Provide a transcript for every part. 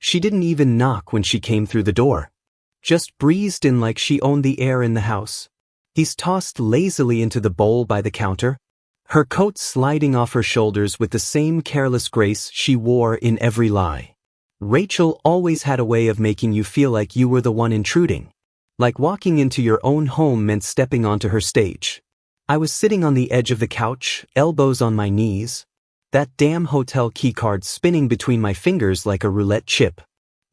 She didn't even knock when she came through the door. Just breezed in like she owned the air in the house. He's tossed lazily into the bowl by the counter, her coat sliding off her shoulders with the same careless grace she wore in every lie. Rachel always had a way of making you feel like you were the one intruding. Like walking into your own home meant stepping onto her stage. I was sitting on the edge of the couch, elbows on my knees, that damn hotel keycard spinning between my fingers like a roulette chip.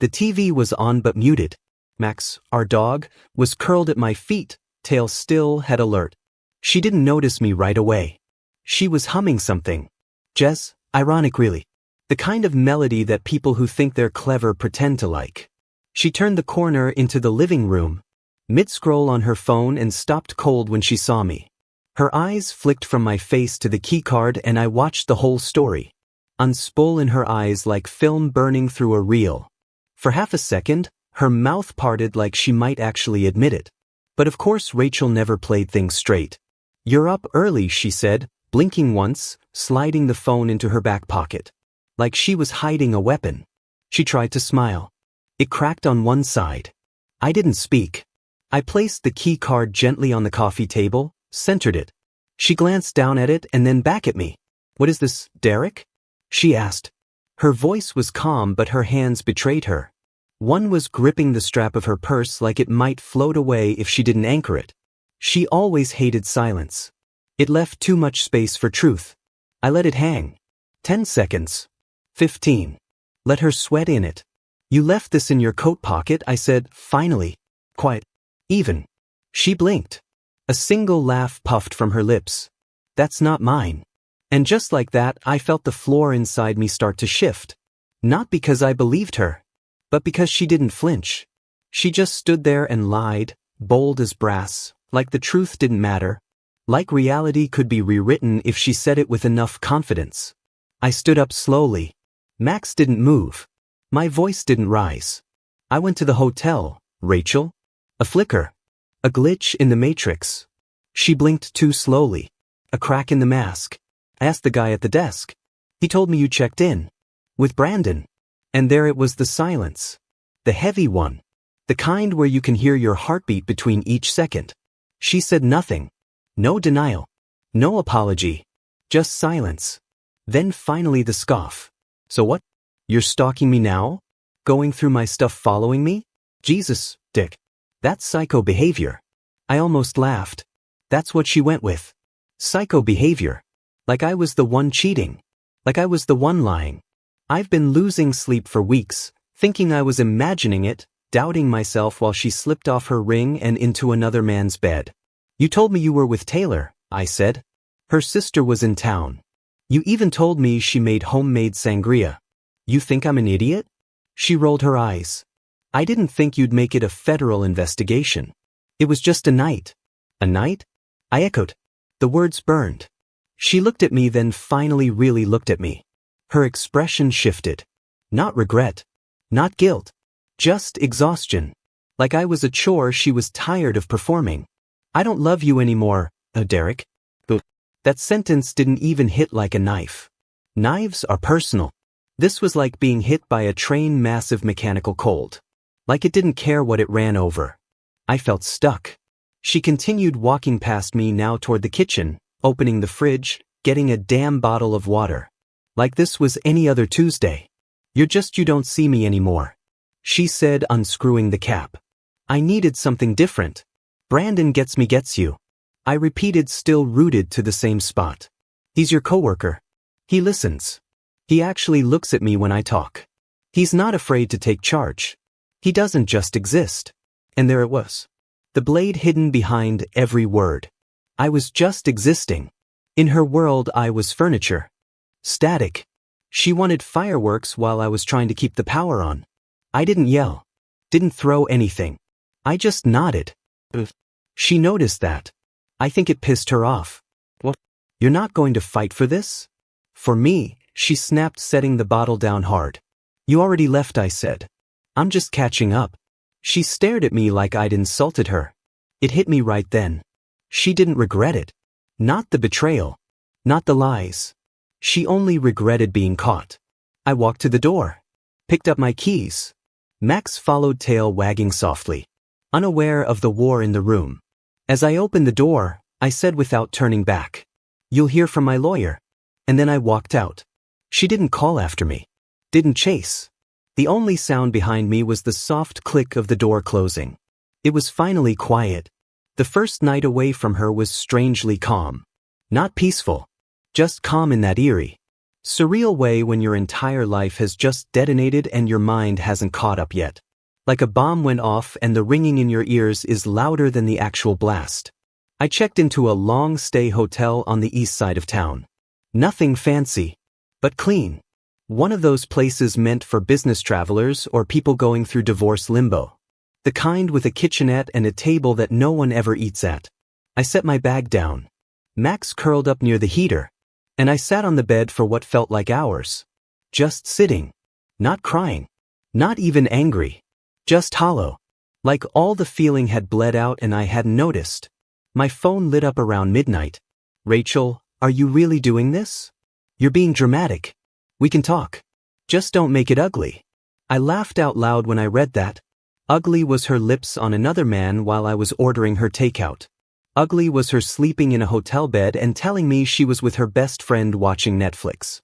The TV was on but muted. Max, our dog, was curled at my feet, tail still head alert. She didn't notice me right away. She was humming something. Jess, ironic really. The kind of melody that people who think they're clever pretend to like. She turned the corner into the living room, mid-scroll on her phone, and stopped cold when she saw me. Her eyes flicked from my face to the keycard and I watched the whole story. Unspool in her eyes like film burning through a reel. For half a second, her mouth parted like she might actually admit it. But of course Rachel never played things straight. You're up early, she said, blinking once, sliding the phone into her back pocket. Like she was hiding a weapon. She tried to smile. It cracked on one side. I didn't speak. I placed the key card gently on the coffee table, centered it. She glanced down at it and then back at me. What is this, Derek? She asked. Her voice was calm but her hands betrayed her. One was gripping the strap of her purse like it might float away if she didn't anchor it. She always hated silence. It left too much space for truth. I let it hang. 10 seconds. 15. Let her sweat in it. You left this in your coat pocket, I said, finally. Quiet. Even. She blinked. A single laugh puffed from her lips. That's not mine. And just like that, I felt the floor inside me start to shift. Not because I believed her, but because she didn't flinch. She just stood there and lied, bold as brass, like the truth didn't matter, like reality could be rewritten if she said it with enough confidence. I stood up slowly. Max didn't move. My voice didn't rise. I went to the hotel, Rachel. A flicker. A glitch in the matrix. She blinked too slowly. A crack in the mask. I asked the guy at the desk. He told me you checked in. With Brandon. And there it was, the silence. The heavy one. The kind where you can hear your heartbeat between each second. She said nothing. No denial. No apology. Just silence. Then finally the scoff. So what? You're stalking me now? Going through my stuff, following me? Jesus, Dick. That's psycho behavior. I almost laughed. That's what she went with. Psycho behavior. Like I was the one cheating. Like I was the one lying. I've been losing sleep for weeks, thinking I was imagining it, doubting myself while she slipped off her ring and into another man's bed. You told me you were with Taylor, I said. Her sister was in town. You even told me she made homemade sangria. You think I'm an idiot? She rolled her eyes. I didn't think you'd make it a federal investigation. It was just a night. A night? I echoed. The words burned. She looked at me, then finally really looked at me. Her expression shifted. Not regret. Not guilt. Just exhaustion. Like I was a chore she was tired of performing. I don't love you anymore, Derek. That sentence didn't even hit like a knife. Knives are personal. This was like being hit by a train, massive mechanical cold. Like it didn't care what it ran over. I felt stuck. She continued walking past me, now toward the kitchen, opening the fridge, getting a damn bottle of water. Like this was any other Tuesday. You don't see me anymore. She said, unscrewing the cap. I needed something different. Brandon gets you. I repeated, still rooted to the same spot. He's your coworker. He listens. He actually looks at me when I talk. He's not afraid to take charge. He doesn't just exist. And there it was. The blade hidden behind every word. I was just existing. In her world I was furniture. Static. She wanted fireworks while I was trying to keep the power on. I didn't yell. Didn't throw anything. I just nodded. She noticed that. I think it pissed her off. What? You're not going to fight for this? For me, she snapped, setting the bottle down hard. You already left, I said. I'm just catching up. She stared at me like I'd insulted her. It hit me right then. She didn't regret it. Not the betrayal. Not the lies. She only regretted being caught. I walked to the door. Picked up my keys. Max followed, tail wagging softly, unaware of the war in the room. As I opened the door, I said without turning back, "You'll hear from my lawyer." And then I walked out. She didn't call after me. Didn't chase. The only sound behind me was the soft click of the door closing. It was finally quiet. The first night away from her was strangely calm. Not peaceful. Just calm in that eerie, surreal way when your entire life has just detonated and your mind hasn't caught up yet. Like a bomb went off and the ringing in your ears is louder than the actual blast. I checked into a long-stay hotel on the east side of town. Nothing fancy, but clean. One of those places meant for business travelers or people going through divorce limbo. The kind with a kitchenette and a table that no one ever eats at. I set my bag down. Max curled up near the heater, and I sat on the bed for what felt like hours. Just sitting. Not crying. Not even angry. Just hollow. Like all the feeling had bled out and I hadn't noticed. My phone lit up around midnight. "Rachel, are you really doing this? You're being dramatic. We can talk. Just don't make it ugly." I laughed out loud when I read that. Ugly was her lips on another man while I was ordering her takeout. Ugly was her sleeping in a hotel bed and telling me she was with her best friend watching Netflix.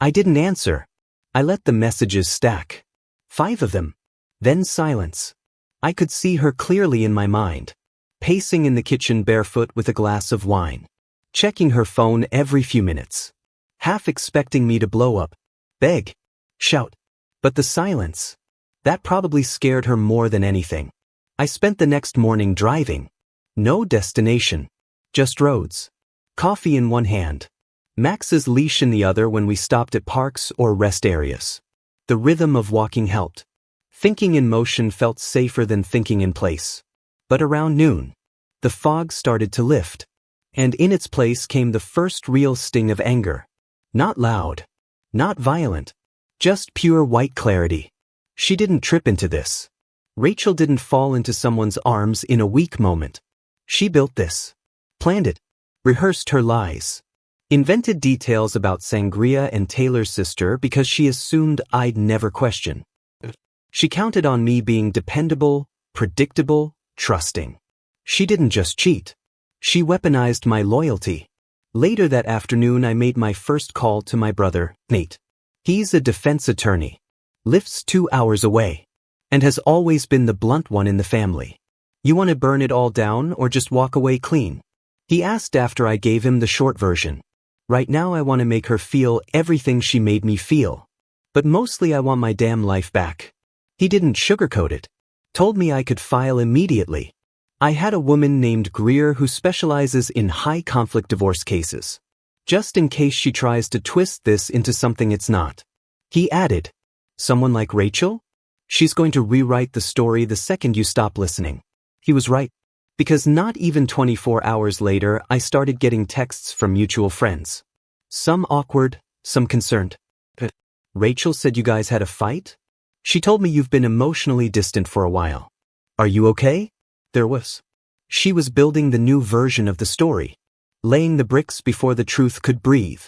I didn't answer. I let the messages stack. 5 of them. Then silence. I could see her clearly in my mind. Pacing in the kitchen barefoot with a glass of wine. Checking her phone every few minutes. Half expecting me to blow up. Beg. Shout. But the silence. That probably scared her more than anything. I spent the next morning driving. No destination. Just roads. Coffee in one hand. Max's leash in the other when we stopped at parks or rest areas. The rhythm of walking helped. Thinking in motion felt safer than thinking in place. But around noon, the fog started to lift. And in its place came the first real sting of anger. Not loud. Not violent. Just pure white clarity. She didn't trip into this. Rachel didn't fall into someone's arms in a weak moment. She built this. Planned it. Rehearsed her lies. Invented details about sangria and Taylor's sister because she assumed I'd never question. She counted on me being dependable, predictable, trusting. She didn't just cheat. She weaponized my loyalty. Later that afternoon I made my first call to my brother, Nate. He's a defense attorney. Lives 2 hours away. And has always been the blunt one in the family. "You want to burn it all down or just walk away clean?" He asked after I gave him the short version. Right now I want to make her feel everything she made me feel. But mostly I want my damn life back. He didn't sugarcoat it. Told me I could file immediately. I had a woman named Greer who specializes in high-conflict divorce cases. Just in case she tries to twist this into something it's not. He added, "Someone like Rachel? She's going to rewrite the story the second you stop listening." He was right. Because not even 24 hours later, I started getting texts from mutual friends. Some awkward, some concerned. "Rachel said you guys had a fight? She told me you've been emotionally distant for a while. Are you okay?" There was. She was building the new version of the story. Laying the bricks before the truth could breathe.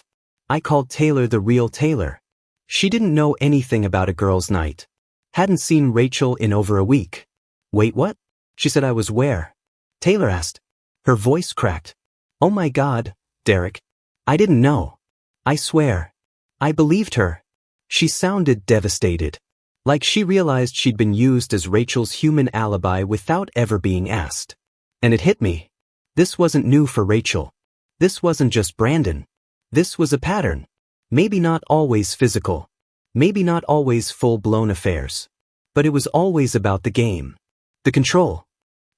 I called Taylor the real Taylor. She didn't know anything about a girls' night. Hadn't seen Rachel in over a week. "Wait, what?" She said I was where? Taylor asked. Her voice cracked. "Oh my God, Derek. I didn't know. I swear." I believed her. She sounded devastated. Like she realized she'd been used as Rachel's human alibi without ever being asked. And it hit me. This wasn't new for Rachel. This wasn't just Brandon. This was a pattern. Maybe not always physical. Maybe not always full-blown affairs. But it was always about the game. The control.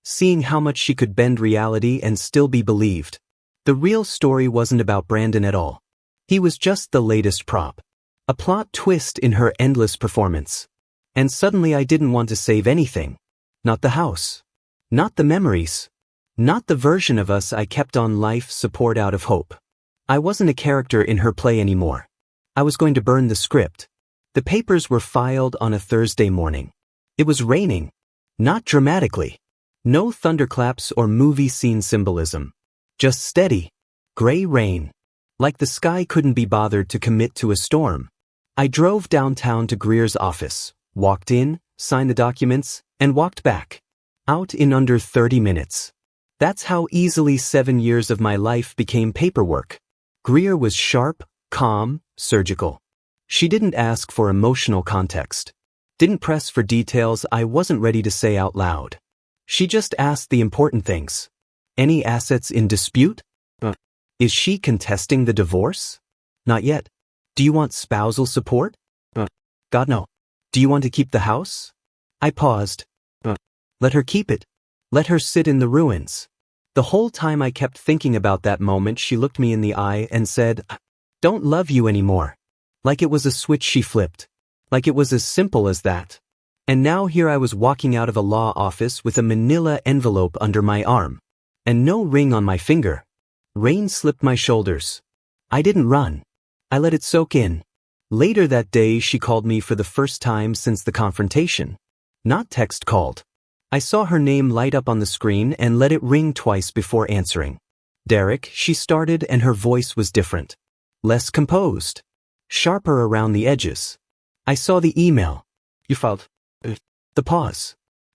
Seeing how much she could bend reality and still be believed. The real story wasn't about Brandon at all. He was just the latest prop. A plot twist in her endless performance. And suddenly I didn't want to save anything. Not the house. Not the memories. Not the version of us I kept on life support out of hope. I wasn't a character in her play anymore. I was going to burn the script. The papers were filed on a Thursday morning. It was raining. Not dramatically. No thunderclaps or movie scene symbolism. Just steady, gray rain. Like the sky couldn't be bothered to commit to a storm. I drove downtown to Greer's office, walked in, signed the documents, and walked back. Out in under 30 minutes. That's how easily 7 years of my life became paperwork. Greer was sharp, calm, surgical. She didn't ask for emotional context. Didn't press for details I wasn't ready to say out loud. She just asked the important things. Any assets in dispute? Is she contesting the divorce? Not yet. Do you want spousal support? God no. Do you want to keep the house? I paused. Let her keep it. Let her sit in the ruins. The whole time I kept thinking about that moment she looked me in the eye and said, "Don't love you anymore." Like it was a switch she flipped. Like it was as simple as that. And now here I was walking out of a law office with a manila envelope under my arm. And no ring on my finger. Rain slipped my shoulders. I didn't run. I let it soak in. Later that day she called me for the first time since the confrontation. Not text called. I saw her name light up on the screen and let it ring twice before answering. Derek, she started, and her voice was different. Less composed. Sharper around the edges. I saw the email. You filed. The pause.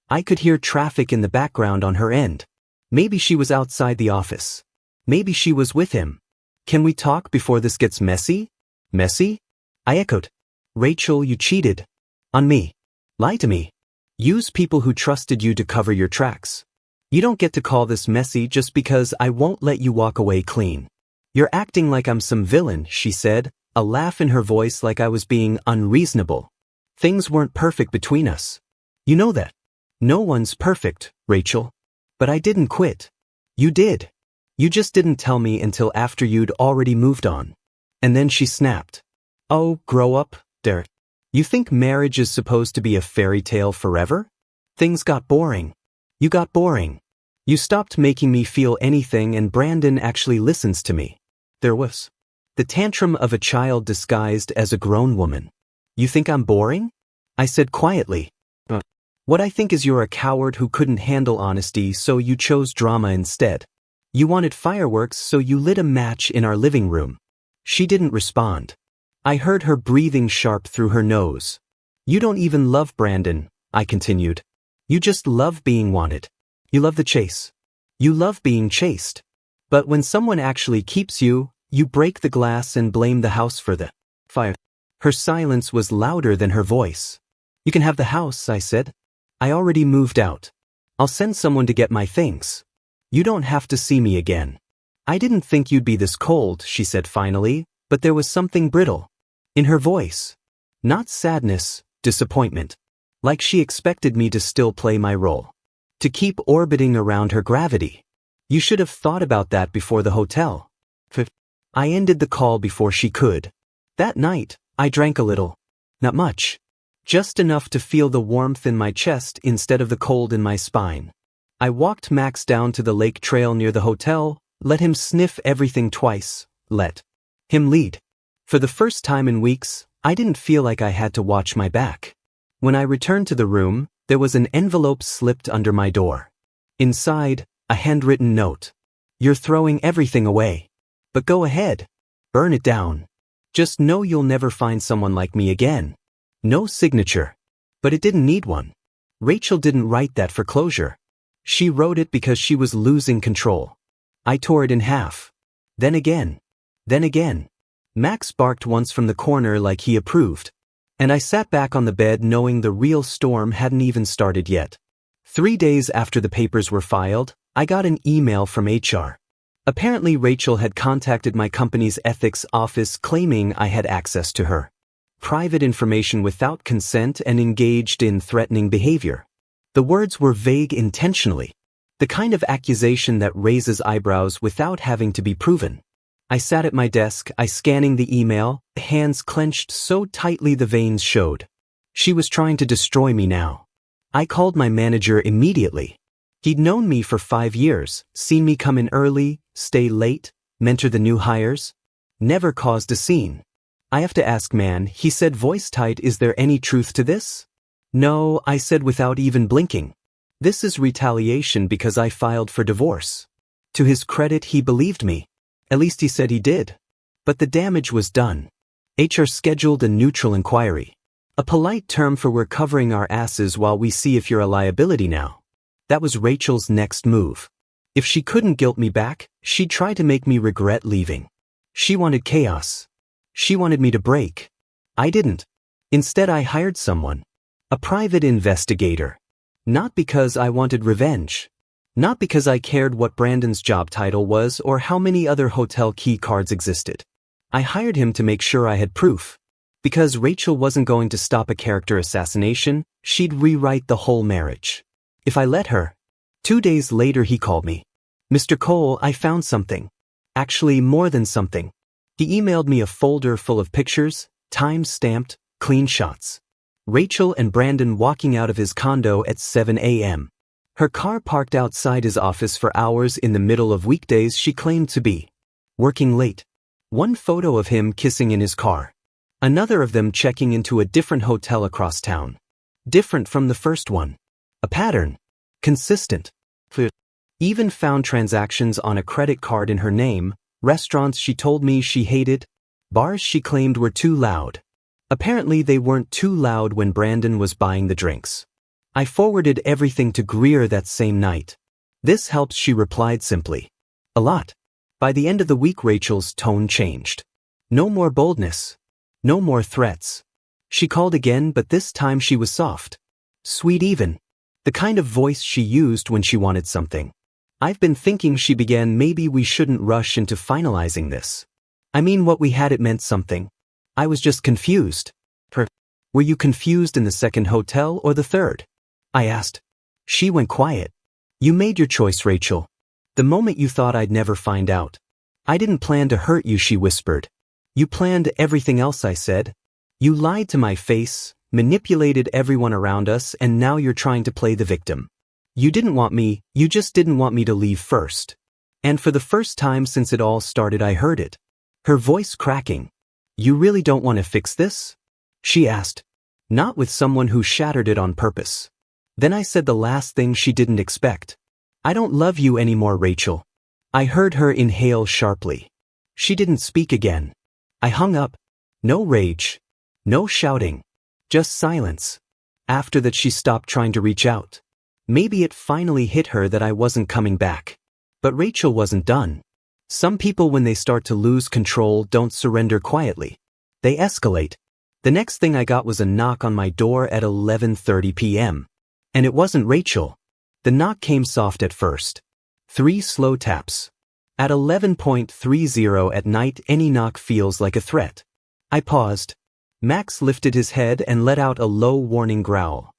I could hear traffic in the background on her end. Maybe she was outside the office. Maybe she was with him. Can we talk before this gets messy? Messy? I echoed. Rachel, you cheated. On me. Lie to me. Use people who trusted you to cover your tracks. You don't get to call this messy just because I won't let you walk away clean. You're acting like I'm some villain, she said, a laugh in her voice like I was being unreasonable. Things weren't perfect between us. You know that. No one's perfect, Rachel. But I didn't quit. You did. You just didn't tell me until after you'd already moved on. And then she snapped. Oh, grow up, Derek. You think marriage is supposed to be a fairy tale forever? Things got boring. You got boring. You stopped making me feel anything, and Brandon actually listens to me. There was the tantrum of a child disguised as a grown woman. You think I'm boring? I said quietly. What I think is you're a coward who couldn't handle honesty, so you chose drama instead. You wanted fireworks, so you lit a match in our living room. She didn't respond. I heard her breathing sharp through her nose. You don't even love Brandon, I continued. You just love being wanted. You love the chase. You love being chased. But when someone actually keeps you, you break the glass and blame the house for the fire. Her silence was louder than her voice. You can have the house, I said. I already moved out. I'll send someone to get my things. You don't have to see me again. I didn't think you'd be this cold, she said finally, but there was something brittle in her voice. Not sadness, disappointment. Like she expected me to still play my role. To keep orbiting around her gravity. You should have thought about that before the hotel. I ended the call before she could. That night, I drank a little. Not much. Just enough to feel the warmth in my chest instead of the cold in my spine. I walked Max down to the lake trail near the hotel, let him sniff everything twice, let him lead. For the first time in weeks, I didn't feel like I had to watch my back. When I returned to the room, there was an envelope slipped under my door. Inside, a handwritten note. You're throwing everything away. But go ahead. Burn it down. Just know you'll never find someone like me again. No signature. But it didn't need one. Rachel didn't write that for closure. She wrote it because she was losing control. I tore it in half. Then again. Then again. Max barked once from the corner like he approved. And I sat back on the bed knowing the real storm hadn't even started yet. 3 days after the papers were filed, I got an email from HR. Apparently Rachel had contacted my company's ethics office claiming I had access to her private information without consent and engaged in threatening behavior. The words were vague intentionally. The kind of accusation that raises eyebrows without having to be proven. I sat at my desk, scanning the email, hands clenched so tightly the veins showed. She was trying to destroy me now. I called my manager immediately. He'd known me for 5 years, seen me come in early, stay late, mentor the new hires. Never caused a scene. I have to ask, man, he said voice tight, is there any truth to this? No, I said without even blinking. This is retaliation because I filed for divorce. To his credit, he believed me. At least he said he did. But the damage was done. HR scheduled a neutral inquiry. A polite term for we're covering our asses while we see if you're a liability now. That was Rachel's next move. If she couldn't guilt me back, she'd try to make me regret leaving. She wanted chaos. She wanted me to break. I didn't. Instead, I hired someone. A private investigator. Not because I wanted revenge. Not because I cared what Brandon's job title was or how many other hotel key cards existed. I hired him to make sure I had proof. Because Rachel wasn't going to stop a character assassination, she'd rewrite the whole marriage. If I let her. 2 days later he called me. Mr. Cole, I found something. Actually, more than something. He emailed me a folder full of pictures, time-stamped, clean shots. Rachel and Brandon walking out of his condo at 7 a.m. Her car parked outside his office for hours in the middle of weekdays she claimed to be working late. One photo of him kissing in his car. Another of them checking into a different hotel across town. Different from the first one. A pattern. Consistent. Even found transactions on a credit card in her name, restaurants she told me she hated, bars she claimed were too loud. Apparently they weren't too loud when Brandon was buying the drinks. I forwarded everything to Greer that same night. This helps, she replied simply. A lot. By the end of the week Rachel's tone changed. No more boldness. No more threats. She called again, but this time she was soft. Sweet even. The kind of voice she used when she wanted something. I've been thinking, she began, maybe we shouldn't rush into finalizing this. I mean, what we had, it meant something. I was just confused. Were you confused in the second hotel or the third? I asked. She went quiet. You made your choice, Rachel. The moment you thought I'd never find out. I didn't plan to hurt you, she whispered. You planned everything else, I said. You lied to my face, manipulated everyone around us, and now you're trying to play the victim. You didn't want me, you just didn't want me to leave first. And for the first time since it all started I heard it. Her voice cracking. You really don't want to fix this? She asked. Not with someone who shattered it on purpose. Then I said the last thing she didn't expect. I don't love you anymore, Rachel. I heard her inhale sharply. She didn't speak again. I hung up. No rage. No shouting. Just silence. After that she stopped trying to reach out. Maybe it finally hit her that I wasn't coming back. But Rachel wasn't done. Some people, when they start to lose control, don't surrender quietly. They escalate. The next thing I got was a knock on my door at 11:30 p.m. And it wasn't Rachel. The knock came soft at first. 3 slow taps. At 11:30 at night, any knock feels like a threat. I paused. Max lifted his head and let out a low warning growl.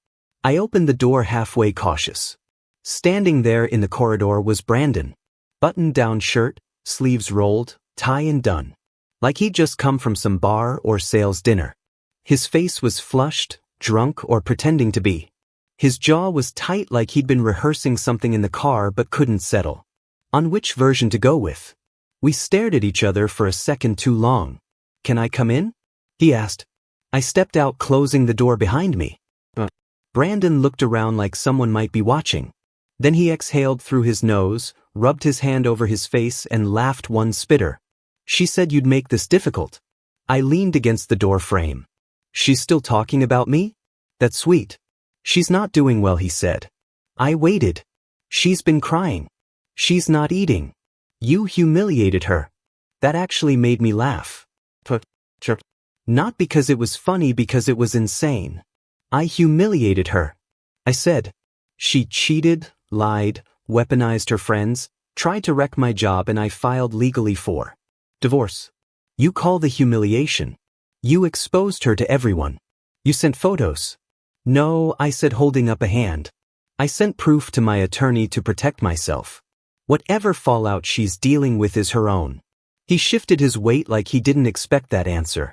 I opened the door halfway, cautious. Standing there in the corridor was Brandon. Button-down shirt, sleeves rolled, tie undone. Like he'd just come from some bar or sales dinner. His face was flushed, drunk, or pretending to be. His jaw was tight, like he'd been rehearsing something in the car but couldn't settle on which version to go with. We stared at each other for a second too long. Can I come in? He asked. I stepped out, closing the door behind me. Brandon looked around like someone might be watching. Then he exhaled through his nose, rubbed his hand over his face, and laughed one spitter. She said you'd make this difficult. I leaned against the door frame. She's still talking about me? That's sweet. She's not doing well, he said. I waited. She's been crying. She's not eating. You humiliated her. That actually made me laugh. Not because it was funny, because it was insane. I humiliated her. I said. She cheated, lied, weaponized her friends, tried to wreck my job, and I filed legally for divorce. You call the humiliation. You exposed her to everyone. You sent photos. No, I said, holding up a hand. I sent proof to my attorney to protect myself. Whatever fallout she's dealing with is her own. He shifted his weight like he didn't expect that answer.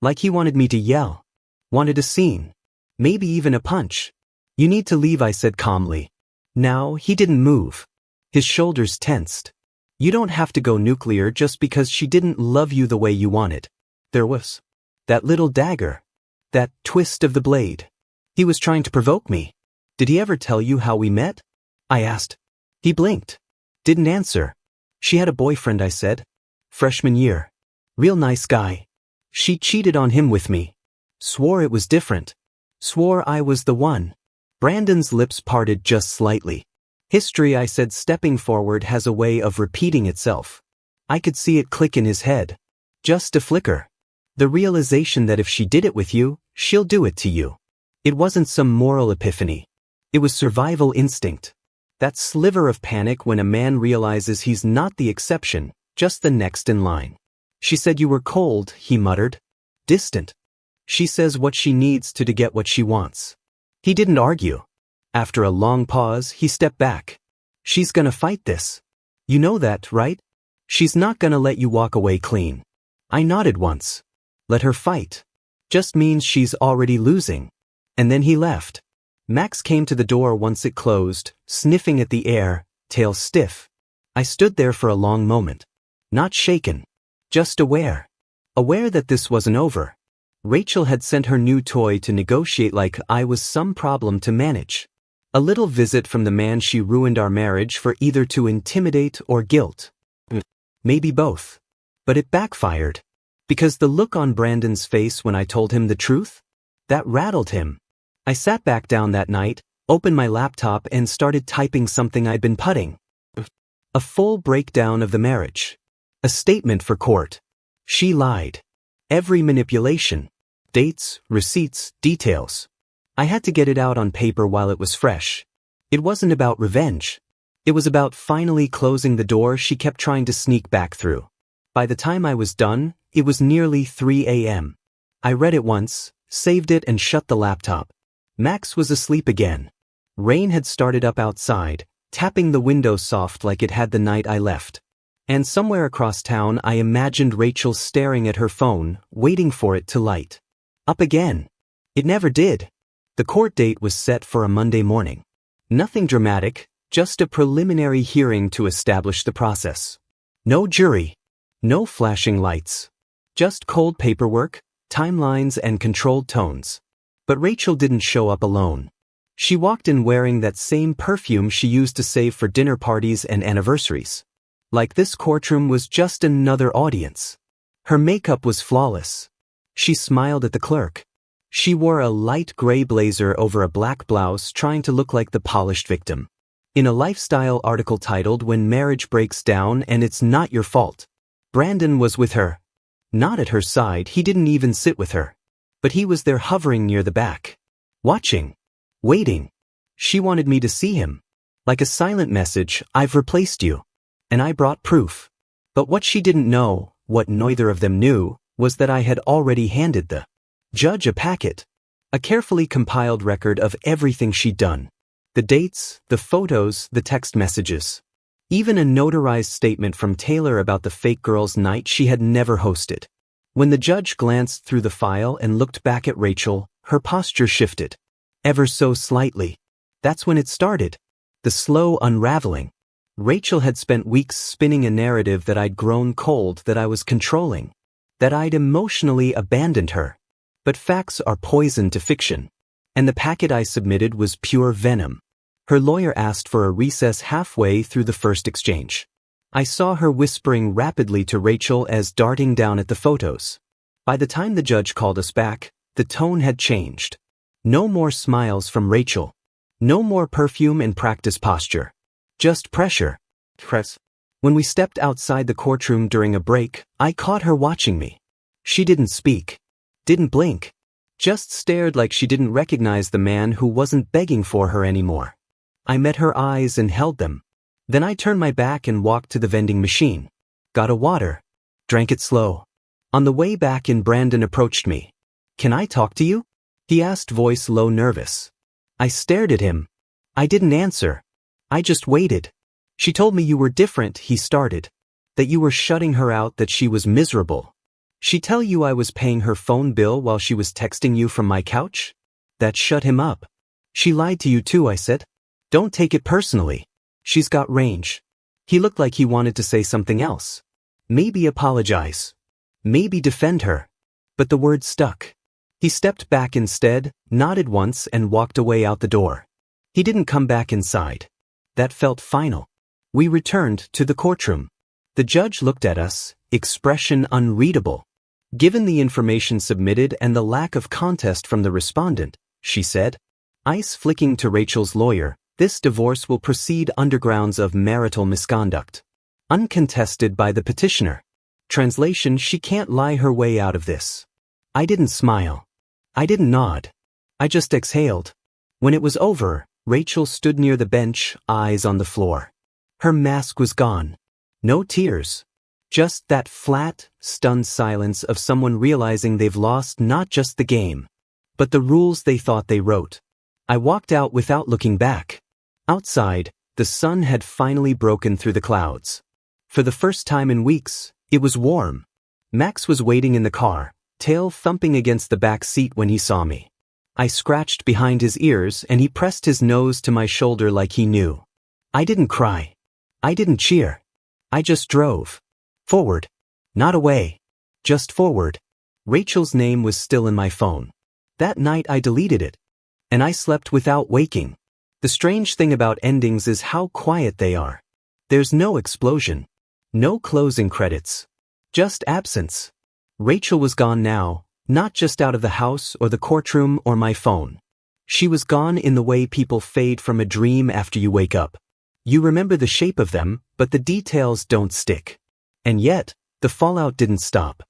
Like he wanted me to yell. Wanted a scene. Maybe even a punch. You need to leave, I said calmly. Now, he didn't move. His shoulders tensed. You don't have to go nuclear just because she didn't love you the way you wanted. There was that little dagger. That twist of the blade. He was trying to provoke me. Did he ever tell you how we met? I asked. He blinked. Didn't answer. She had a boyfriend, I said. Freshman year. Real nice guy. She cheated on him with me. Swore it was different. Swore I was the one. Brandon's lips parted just slightly. History, I said, stepping forward, has a way of repeating itself. I could see it click in his head. Just a flicker. The realization that if she did it with you, she'll do it to you. It wasn't some moral epiphany. It was survival instinct. That sliver of panic when a man realizes he's not the exception, just the next in line. She said you were cold, he muttered. Distant. She says what she needs to get what she wants. He didn't argue. After a long pause, he stepped back. She's gonna fight this. You know that, right? She's not gonna let you walk away clean. I nodded once. Let her fight. Just means she's already losing. And then he left. Max came to the door once it closed, sniffing at the air, tail stiff. I stood there for a long moment. Not shaken. Just aware. Aware that this wasn't over. Rachel had sent her new toy to negotiate like I was some problem to manage. A little visit from the man she ruined our marriage for, either to intimidate or guilt. Maybe both. But it backfired. Because the look on Brandon's face when I told him the truth? That rattled him. I sat back down that night, opened my laptop and started typing something I'd been putting. A full breakdown of the marriage. A statement for court. She lied. Every manipulation. Dates, receipts, details. I had to get it out on paper while it was fresh. It wasn't about revenge. It was about finally closing the door she kept trying to sneak back through. By the time I was done, it was nearly 3 a.m. I read it once, saved it and shut the laptop. Max was asleep again. Rain had started up outside, tapping the window soft like it had the night I left. And somewhere across town I imagined Rachel staring at her phone, waiting for it to light. Up again. It never did. The court date was set for a Monday morning. Nothing dramatic, just a preliminary hearing to establish the process. No jury. No flashing lights. Just cold paperwork, timelines and controlled tones. But Rachel didn't show up alone. She walked in wearing that same perfume she used to save for dinner parties and anniversaries. Like this courtroom was just another audience. Her makeup was flawless. She smiled at the clerk. She wore a light gray blazer over a black blouse, trying to look like the polished victim. In a lifestyle article titled "When Marriage Breaks Down and It's Not Your Fault." Brandon was with her. Not at her side, he didn't even sit with her. But he was there, hovering near the back. Watching. Waiting. She wanted me to see him. Like a silent message, "I've replaced you." And I brought proof. But what she didn't know, what neither of them knew, was that I had already handed the judge a packet. A carefully compiled record of everything she'd done. The dates, the photos, the text messages. Even a notarized statement from Taylor about the fake girls' night she had never hosted. When the judge glanced through the file and looked back at Rachel, her posture shifted. Ever so slightly. That's when it started. The slow unraveling. Rachel had spent weeks spinning a narrative that I'd grown cold, that I was controlling. That I'd emotionally abandoned her. But facts are poison to fiction. And the packet I submitted was pure venom. Her lawyer asked for a recess halfway through the first exchange. I saw her whispering rapidly to Rachel as darting down at the photos. By the time the judge called us back, the tone had changed. No more smiles from Rachel. No more perfume and practice posture. Just pressure. Press. When we stepped outside the courtroom during a break, I caught her watching me. She didn't speak. Didn't blink. Just stared like she didn't recognize the man who wasn't begging for her anymore. I met her eyes and held them. Then I turned my back and walked to the vending machine. Got a water. Drank it slow. On the way back in, Brandon approached me. "Can I talk to you?" he asked, voice low, nervous. I stared at him. I didn't answer. I just waited. "She told me you were different," he started. "That you were shutting her out, that she was miserable. She tell you I was paying her phone bill while she was texting you from my couch?" That shut him up. "She lied to you too," I said. "Don't take it personally. She's got range." He looked like he wanted to say something else. Maybe apologize. Maybe defend her. But the word stuck. He stepped back instead, nodded once and walked away out the door. He didn't come back inside. That felt final. We returned to the courtroom. The judge looked at us, expression unreadable. Given the information submitted and the lack of contest from the respondent, she said, ice flicking to Rachel's lawyer, this divorce will proceed under grounds of marital misconduct. Uncontested by the petitioner. Translation: she can't lie her way out of this. I didn't smile. I didn't nod. I just exhaled. When it was over, Rachel stood near the bench, eyes on the floor. Her mask was gone. No tears. Just that flat, stunned silence of someone realizing they've lost not just the game, but the rules they thought they wrote. I walked out without looking back. Outside, the sun had finally broken through the clouds. For the first time in weeks, it was warm. Max was waiting in the car, tail thumping against the back seat when he saw me. I scratched behind his ears and he pressed his nose to my shoulder like he knew. I didn't cry. I didn't cheer. I just drove. Forward. Not away. Just forward. Rachel's name was still in my phone. That night I deleted it. And I slept without waking. The strange thing about endings is how quiet they are. There's no explosion. No closing credits. Just absence. Rachel was gone now, not just out of the house or the courtroom or my phone. She was gone in the way people fade from a dream after you wake up. You remember the shape of them, but the details don't stick. And yet, the fallout didn't stop.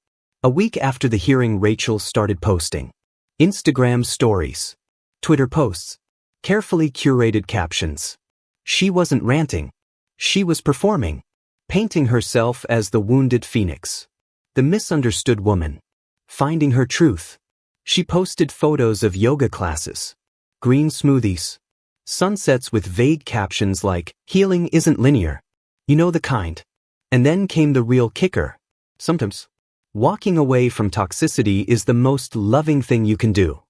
A week after the hearing, Rachel started posting Instagram stories, Twitter posts, carefully curated captions. She wasn't ranting. She was performing, painting herself as the wounded phoenix, the misunderstood woman, finding her truth. She posted photos of yoga classes, green smoothies, sunsets with vague captions like, healing isn't linear. You know the kind. And then came the real kicker. Sometimes, walking away from toxicity is the most loving thing you can do.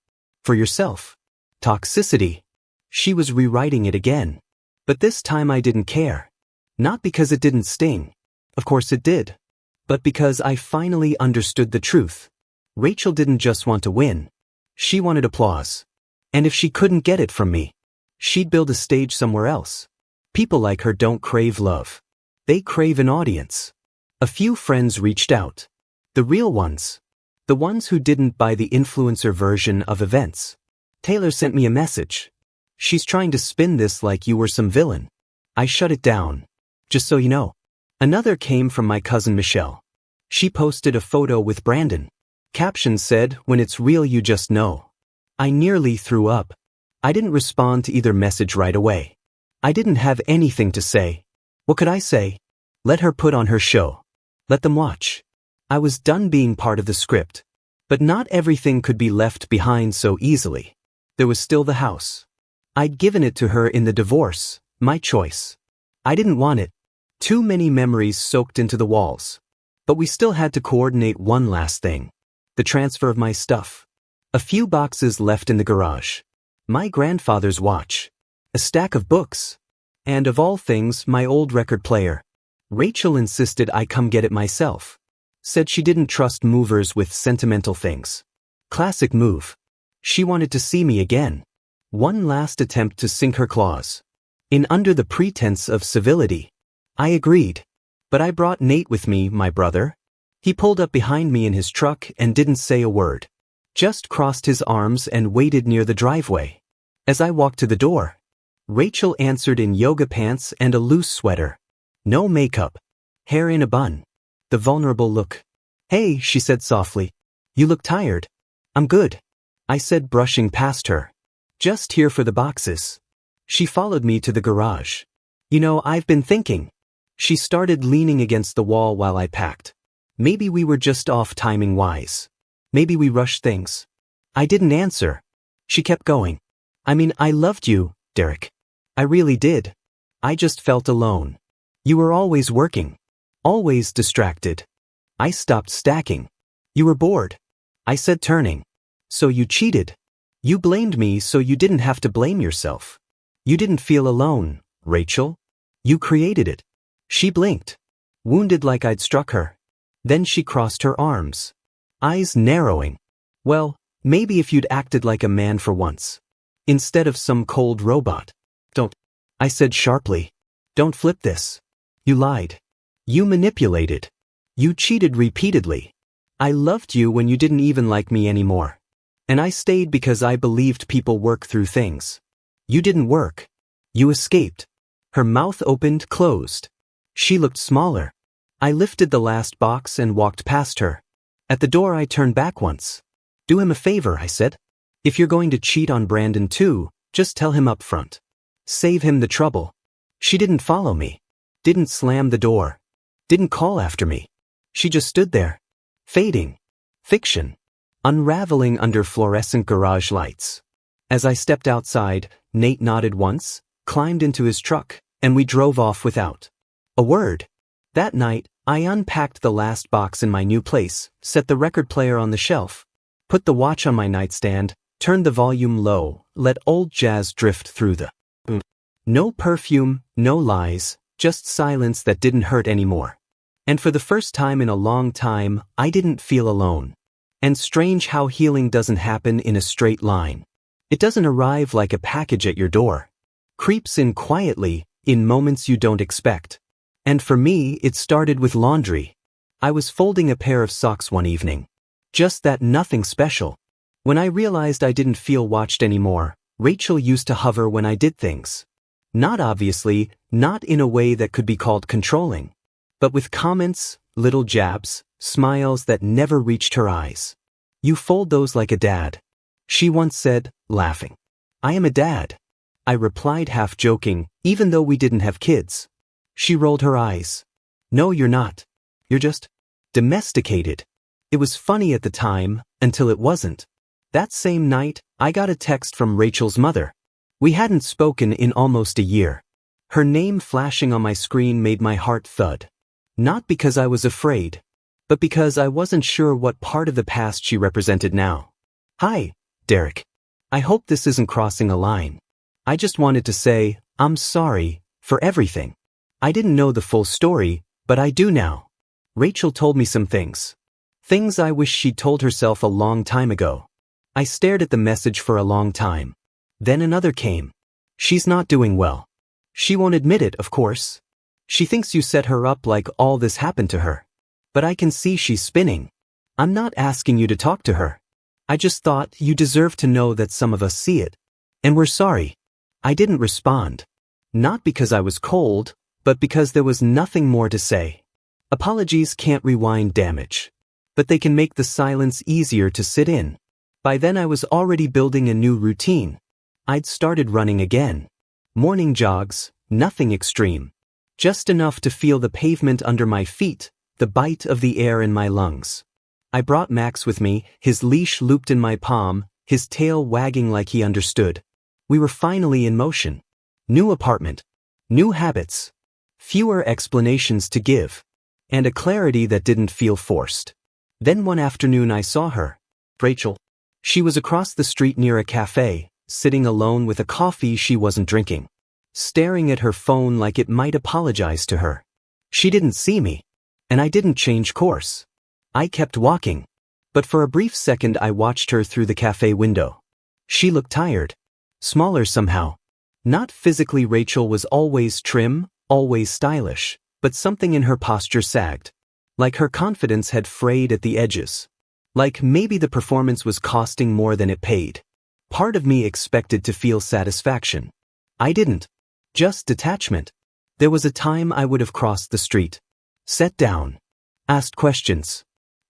For yourself. Toxicity. She was rewriting it again. But this time I didn't care. Not because it didn't sting. Of course it did. But because I finally understood the truth. Rachel didn't just want to win. She wanted applause. And if she couldn't get it from me, she'd build a stage somewhere else. People like her don't crave love. They crave an audience. A few friends reached out. The real ones. The ones who didn't buy the influencer version of events. Taylor sent me a message. She's trying to spin this like you were some villain. I shut it down. Just so you know. Another came from my cousin Michelle. She posted a photo with Brandon. Caption said, when it's real you just know. I nearly threw up. I didn't respond to either message right away. I didn't have anything to say. What could I say? Let her put on her show. Let them watch. I was done being part of the script. But not everything could be left behind so easily. There was still the house. I'd given it to her in the divorce, my choice. I didn't want it. Too many memories soaked into the walls. But we still had to coordinate one last thing. The transfer of my stuff. A few boxes left in the garage. My grandfather's watch. A stack of books. And of all things, my old record player. Rachel insisted I come get it myself. Said she didn't trust movers with sentimental things. Classic move. She wanted to see me again. One last attempt to sink her claws. In under the pretense of civility. I agreed. But I brought Nate with me, my brother. He pulled up behind me in his truck and didn't say a word. Just crossed his arms and waited near the driveway. As I walked to the door, Rachel answered in yoga pants and a loose sweater. No makeup. Hair in a bun. The vulnerable look. Hey, she said softly. You look tired. I'm good. I said, brushing past her. Just here for the boxes. She followed me to the garage. You know, I've been thinking. She started leaning against the wall while I packed. Maybe we were just off timing wise. Maybe we rushed things. I didn't answer. She kept going. I mean, I loved you, Derek. I really did. I just felt alone. You were always working. Always distracted. I stopped stacking. You were bored. I said, turning. So you cheated. You blamed me so you didn't have to blame yourself. You didn't feel alone, Rachel. You created it. She blinked. Wounded like I'd struck her. Then she crossed her arms. Eyes narrowing. Well, maybe if you'd acted like a man for once. Instead of some cold robot. Don't. I said sharply. Don't flip this. You lied. You manipulated. You cheated repeatedly. I loved you when you didn't even like me anymore. And I stayed because I believed people work through things. You didn't work. You escaped. Her mouth opened, closed. She looked smaller. I lifted the last box and walked past her. At the door I turned back once. Do him a favor, I said. If you're going to cheat on Brandon too, just tell him up front. Save him the trouble. She didn't follow me. Didn't slam the door. Didn't call after me. She just stood there. Fading. Fiction. Unraveling under fluorescent garage lights. As I stepped outside, Nate nodded once, climbed into his truck, and we drove off without a word. That night, I unpacked the last box in my new place, set the record player on the shelf, put the watch on my nightstand, turned the volume low, let old jazz drift through the No perfume, no lies, just silence that didn't hurt anymore. And for the first time in a long time, I didn't feel alone. And strange how healing doesn't happen in a straight line. It doesn't arrive like a package at your door. Creeps in quietly, in moments you don't expect. And for me, it started with laundry. I was folding a pair of socks one evening. Just that, nothing special. When I realized I didn't feel watched anymore, Rachel used to hover when I did things. Not obviously, not in a way that could be called controlling. But with comments, little jabs, smiles that never reached her eyes. You fold those like a dad. She once said, laughing. I am a dad. I replied half joking, even though we didn't have kids. She rolled her eyes. No, you're not. You're just domesticated. It was funny at the time, until it wasn't. That same night, I got a text from Rachel's mother. We hadn't spoken in almost a year. Her name flashing on my screen made my heart thud. Not because I was afraid, but because I wasn't sure what part of the past she represented now. Hi, Derek. I hope this isn't crossing a line. I just wanted to say, I'm sorry, for everything. I didn't know the full story, but I do now. Rachel told me some things. Things I wish she'd told herself a long time ago. I stared at the message for a long time. Then another came. She's not doing well. She won't admit it, of course. She thinks you set her up like all this happened to her. But I can see she's spinning. I'm not asking you to talk to her. I just thought you deserve to know that some of us see it. And we're sorry. I didn't respond. Not because I was cold, but because there was nothing more to say. Apologies can't rewind damage. But they can make the silence easier to sit in. By then I was already building a new routine. I'd started running again. Morning jogs, nothing extreme. Just enough to feel the pavement under my feet, the bite of the air in my lungs. I brought Max with me, his leash looped in my palm, his tail wagging like he understood. We were finally in motion. New apartment. New habits. Fewer explanations to give. And a clarity that didn't feel forced. Then one afternoon I saw her. Rachel. She was across the street near a cafe, sitting alone with a coffee she wasn't drinking. Staring at her phone like it might apologize to her. She didn't see me. And I didn't change course. I kept walking. But for a brief second I watched her through the cafe window. She looked tired. Smaller somehow. Not physically. Rachel was always trim, always stylish, but something in her posture sagged. Like her confidence had frayed at the edges. Like maybe the performance was costing more than it paid. Part of me expected to feel satisfaction. I didn't. Just detachment. There was a time I would have crossed the street. Sat down. Asked questions.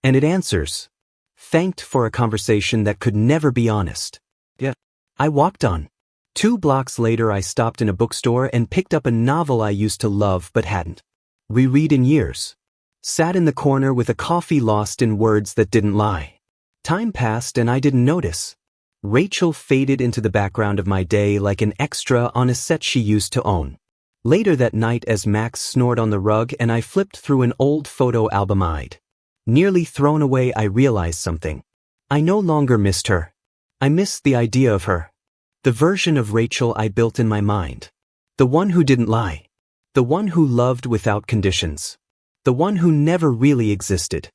And it answers. Thanked for a conversation that could never be honest. Yeah. I walked on. 2 blocks later I stopped in a bookstore and picked up a novel I used to love but hadn't reread in years. Sat in the corner with a coffee lost in words that didn't lie. Time passed and I didn't notice. Rachel faded into the background of my day like an extra on a set she used to own. Later that night as Max snored on the rug and I flipped through an old photo album I'd nearly thrown away, I realized something. I no longer missed her. I missed the idea of her. The version of Rachel I built in my mind. The one who didn't lie. The one who loved without conditions. The one who never really existed.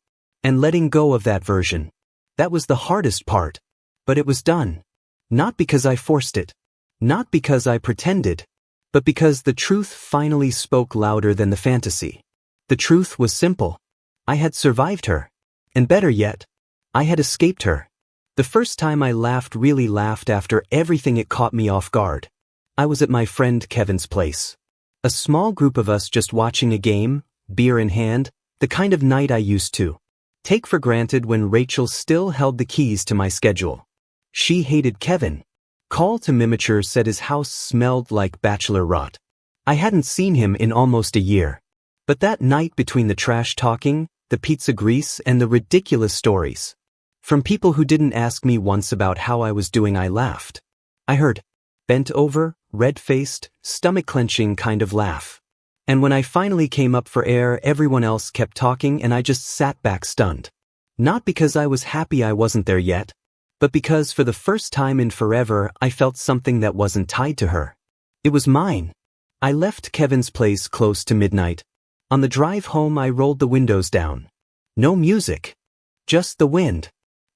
And letting go of that version. That was the hardest part. But it was done. Not because I forced it. Not because I pretended. But because the truth finally spoke louder than the fantasy. The truth was simple. I had survived her. And better yet, I had escaped her. The first time I really laughed after everything, it caught me off guard. I was at my friend Kevin's place. A small group of us just watching a game, beer in hand, the kind of night I used to take for granted when Rachel still held the keys to my schedule. She hated Kevin. Call to Mimiture said his house smelled like bachelor rot. I hadn't seen him in almost a year. But that night, between the trash talking, the pizza grease, and the ridiculous stories from people who didn't ask me once about how I was doing, I laughed. I heard bent over, red-faced, stomach-clenching kind of laugh. And when I finally came up for air, everyone else kept talking and I just sat back stunned. Not because I was happy I wasn't there yet, but because for the first time in forever I felt something that wasn't tied to her. It was mine. I left Kevin's place close to midnight. On the drive home I rolled the windows down. No music. Just the wind.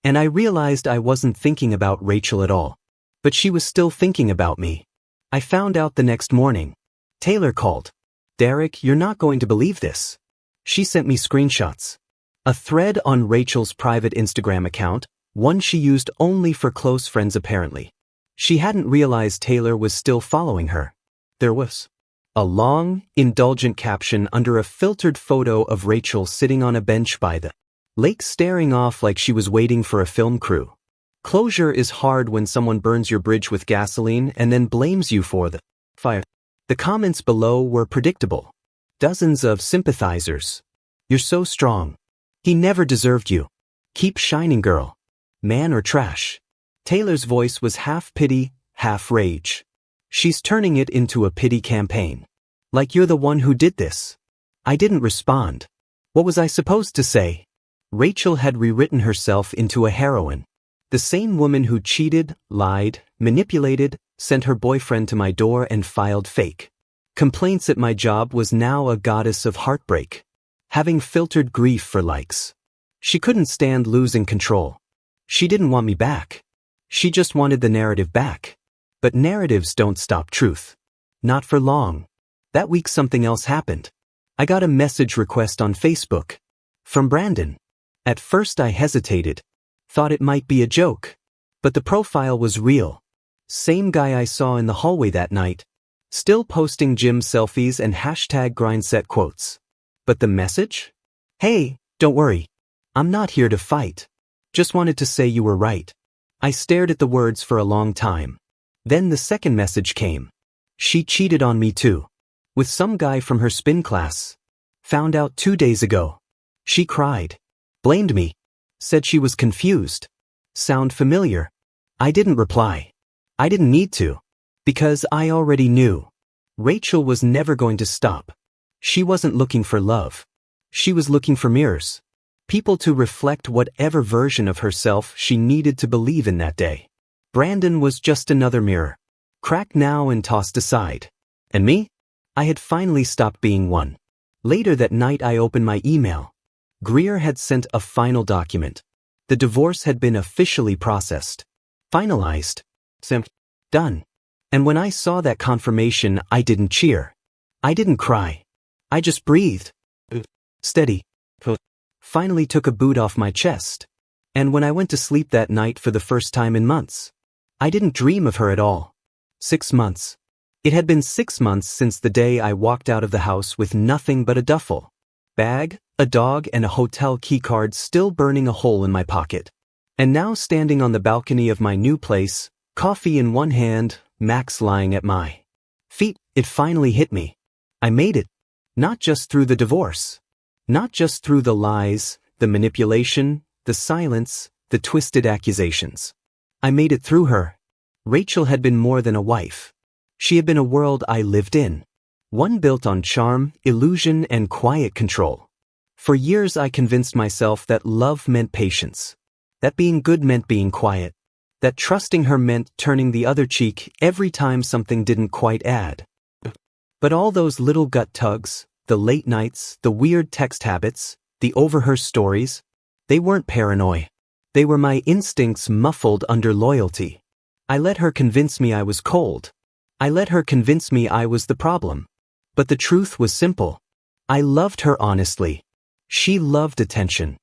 And I realized I wasn't thinking about Rachel at all. But she was still thinking about me. I found out the next morning. Taylor called. "Derek, you're not going to believe this." She sent me screenshots. A thread on Rachel's private Instagram account, one she used only for close friends apparently. She hadn't realized Taylor was still following her. There was a long, indulgent caption under a filtered photo of Rachel sitting on a bench by the lake staring off like she was waiting for a film crew. Closure is hard when someone burns your bridge with gasoline and then blames you for the fire. The comments below were predictable. Dozens of sympathizers. "You're so strong. He never deserved you. Keep shining, girl. Man or trash." Taylor's voice was half pity, half rage. "She's turning it into a pity campaign. Like you're the one who did this." I didn't respond. What was I supposed to say? Rachel had rewritten herself into a heroine. The same woman who cheated, lied, manipulated, sent her boyfriend to my door and filed fake complaints at my job was now a goddess of heartbreak, having filtered grief for likes. She couldn't stand losing control. She didn't want me back. She just wanted the narrative back. But narratives don't stop truth. Not for long. That week something else happened. I got a message request on Facebook. From Brandon. At first I hesitated. Thought it might be a joke. But the profile was real. Same guy I saw in the hallway that night. Still posting gym selfies and #grindset quotes. But the message? "Hey, don't worry. I'm not here to fight. Just wanted to say you were right." I stared at the words for a long time. Then the second message came. She cheated on me too. With some guy from her spin class. Found out 2 days ago. She cried. Blamed me. Said she was confused. Sound familiar? I didn't reply. I didn't need to. Because I already knew. Rachel was never going to stop. She wasn't looking for love. She was looking for mirrors. People to reflect whatever version of herself she needed to believe in that day. Brandon was just another mirror. Cracked now and tossed aside. And me? I had finally stopped being one. Later that night I opened my email. Greer had sent a final document. The divorce had been officially processed. Finalized. Done. And when I saw that confirmation, I didn't cheer. I didn't cry. I just breathed. Steady. Finally took a boot off my chest. And when I went to sleep that night for the first time in months, I didn't dream of her at all. 6 months. It had been 6 months since the day I walked out of the house with nothing but a duffel bag, a dog, and a hotel keycard still burning a hole in my pocket. And now standing on the balcony of my new place, coffee in one hand, Max lying at my feet, it finally hit me. I made it. Not just through the divorce. Not just through the lies, the manipulation, the silence, the twisted accusations. I made it through her. Rachel had been more than a wife. She had been a world I lived in. One built on charm, illusion, and quiet control. For years I convinced myself that love meant patience. That being good meant being quiet. That trusting her meant turning the other cheek every time something didn't quite add. But all those little gut tugs, the late nights, the weird text habits, the overheard stories, they weren't paranoia. They were my instincts muffled under loyalty. I let her convince me I was cold. I let her convince me I was the problem. But the truth was simple. I loved her honestly. She loved attention.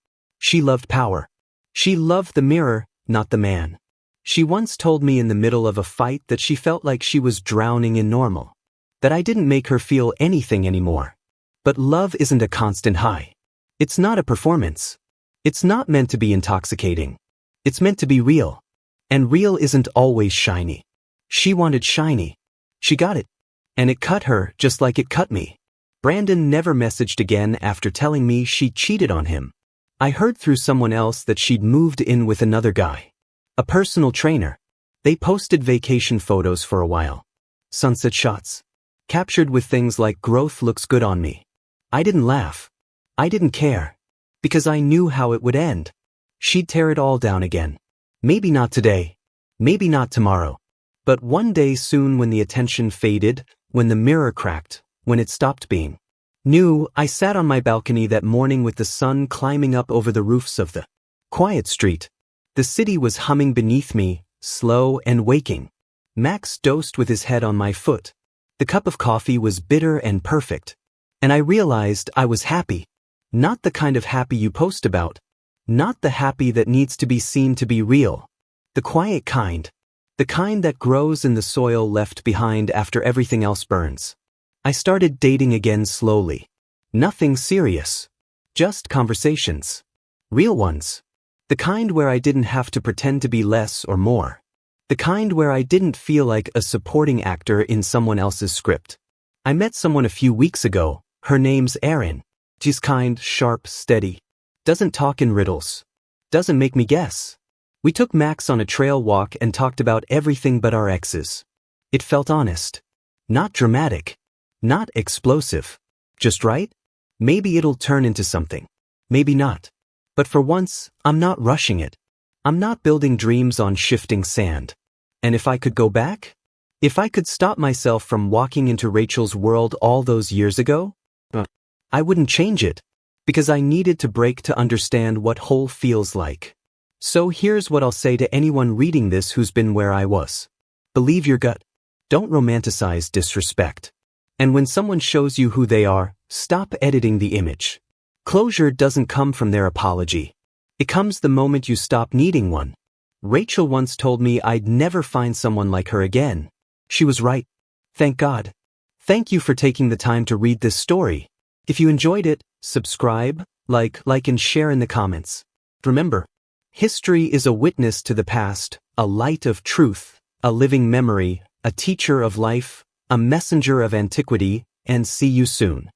She loved power. She loved the mirror, not the man. She once told me in the middle of a fight that she felt like she was drowning in normal. That I didn't make her feel anything anymore. But love isn't a constant high. It's not a performance. It's not meant to be intoxicating. It's meant to be real. And real isn't always shiny. She wanted shiny. She got it. And it cut her just like it cut me. Brandon never messaged again after telling me she cheated on him. I heard through someone else that she'd moved in with another guy. A personal trainer. They posted vacation photos for a while. Sunset shots. Captured with things like growth looks good on me. I didn't laugh. I didn't care. Because I knew how it would end. She'd tear it all down again. Maybe not today. Maybe not tomorrow. But one day soon when the attention faded, when the mirror cracked, when it stopped being new, I sat on my balcony that morning with the sun climbing up over the roofs of the quiet street. The city was humming beneath me, slow and waking. Max dozed with his head on my foot. The cup of coffee was bitter and perfect. And I realized I was happy. Not the kind of happy you post about. Not the happy that needs to be seen to be real. The quiet kind. The kind that grows in the soil left behind after everything else burns. I started dating again slowly. Nothing serious. Just conversations. Real ones. The kind where I didn't have to pretend to be less or more. The kind where I didn't feel like a supporting actor in someone else's script. I met someone a few weeks ago. Her name's Erin. She's kind, sharp, steady. Doesn't talk in riddles. Doesn't make me guess. We took Max on a trail walk and talked about everything but our exes. It felt honest. Not dramatic. Not explosive. Just right? Maybe it'll turn into something. Maybe not. But for once, I'm not rushing it. I'm not building dreams on shifting sand. And if I could go back? If I could stop myself from walking into Rachel's world all those years ago? I wouldn't change it. Because I needed to break to understand what whole feels like. So here's what I'll say to anyone reading this who's been where I was. Believe your gut. Don't romanticize disrespect. And when someone shows you who they are, stop editing the image. Closure doesn't come from their apology. It comes the moment you stop needing one. Rachel once told me I'd never find someone like her again. She was right. Thank God. Thank you for taking the time to read this story. If you enjoyed it, subscribe, like and share in the comments. Remember, history is a witness to the past, a light of truth, a living memory, a teacher of life, a messenger of antiquity, and see you soon.